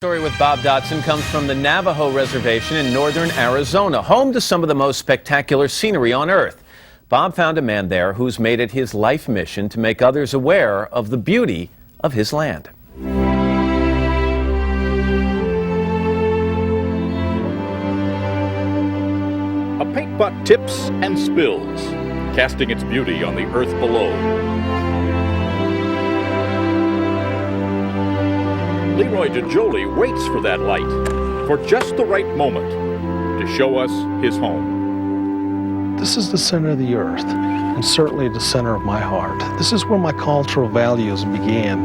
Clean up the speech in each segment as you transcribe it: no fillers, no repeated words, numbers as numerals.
Story with Bob Dotson comes from the Navajo Reservation in northern Arizona, home to some of the most spectacular scenery on Earth. Bob found a man there who's made it his life mission to make others aware of the beauty of his land. A paint pot tips and spills, casting its beauty on the earth below. LeRoy DeJolie waits for that light, for just the right moment, to show us his home. This is the center of the earth, and certainly the center of my heart. This is where my cultural values began.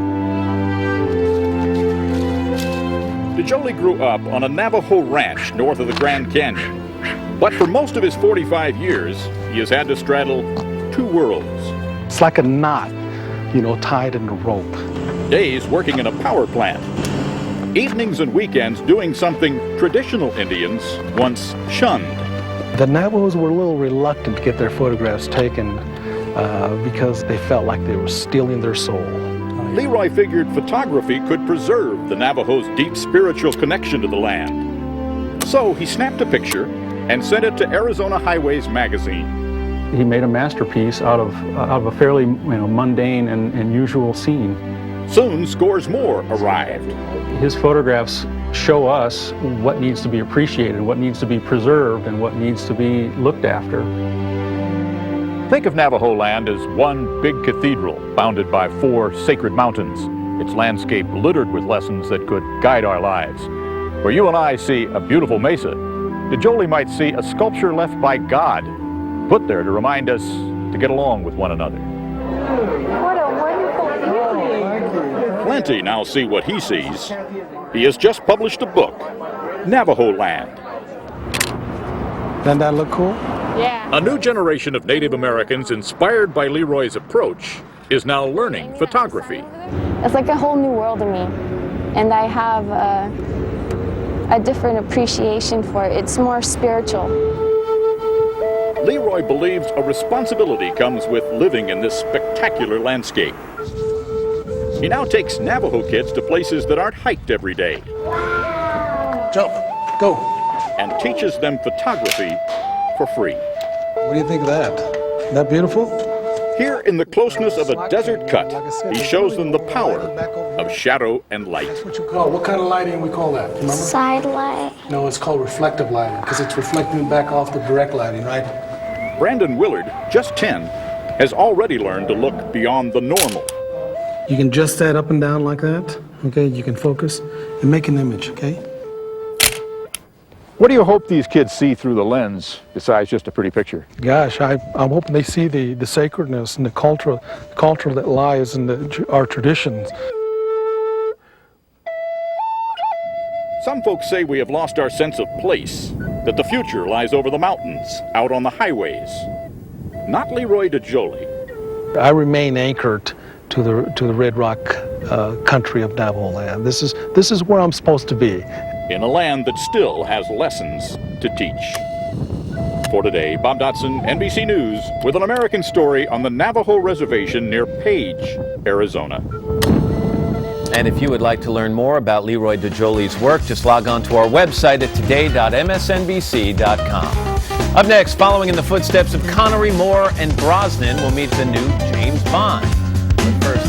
DeJolie grew up on a Navajo ranch north of the Grand Canyon. But for most of his 45 years, he has had to straddle two worlds. It's like a knot, tied in a rope. Days working in a power plant. Evenings and weekends doing something traditional Indians once shunned. The Navajos were a little reluctant to get their photographs taken because they felt like they were stealing their soul. LeRoy figured photography could preserve the Navajos' deep spiritual connection to the land. So he snapped a picture and sent it to Arizona Highways magazine. He made a masterpiece out of a fairly mundane and usual scene. Soon, scores more arrived. His photographs show us what needs to be appreciated, what needs to be preserved, and what needs to be looked after. Think of Navajo land as one big cathedral bounded by 4 sacred mountains, its landscape littered with lessons that could guide our lives. Where you and I see a beautiful mesa, DeJolie might see a sculpture left by God, put there to remind us to get along with one another. What a wonderful beauty. Plenty now see what he sees. He has just published a book, Navajo Land. Doesn't that look cool? Yeah. A new generation of Native Americans inspired by LeRoy's approach is now learning photography. It's like a whole new world to me, and I have a different appreciation for it. It's more spiritual. LeRoy believes a responsibility comes with living in this spectacular landscape. He now takes Navajo kids to places that aren't hiked every day. Jump, go. And teaches them photography for free. What do you think of that? Isn't that beautiful? Here in the closeness of a desert cut, he shows them the power of shadow and light. That's what you call, what kind of lighting we call that? Remember? Side light. No, it's called reflective lighting because it's reflecting back off the direct lighting, right? Brandon Willard, just 10, has already learned to look beyond the normal. You can adjust that up and down like that, okay? You can focus and make an image, okay? What do you hope these kids see through the lens besides just a pretty picture? Gosh, I'm hoping they see the sacredness and the culture that lies in our traditions. Some folks say we have lost our sense of place, that the future lies over the mountains, out on the highways. Not LeRoy DeJolie. I remain anchored to the Red Rock country of Navajo land. This is where I'm supposed to be. In a land that still has lessons to teach. For today, Bob Dotson, NBC News, with an American story on the Navajo Reservation near Page, Arizona. And if you would like to learn more about LeRoy DeJolie's work, just log on to our website at today.msnbc.com. Up next, following in the footsteps of Connery, Moore, and Brosnan, we'll meet the new James Bond. But first,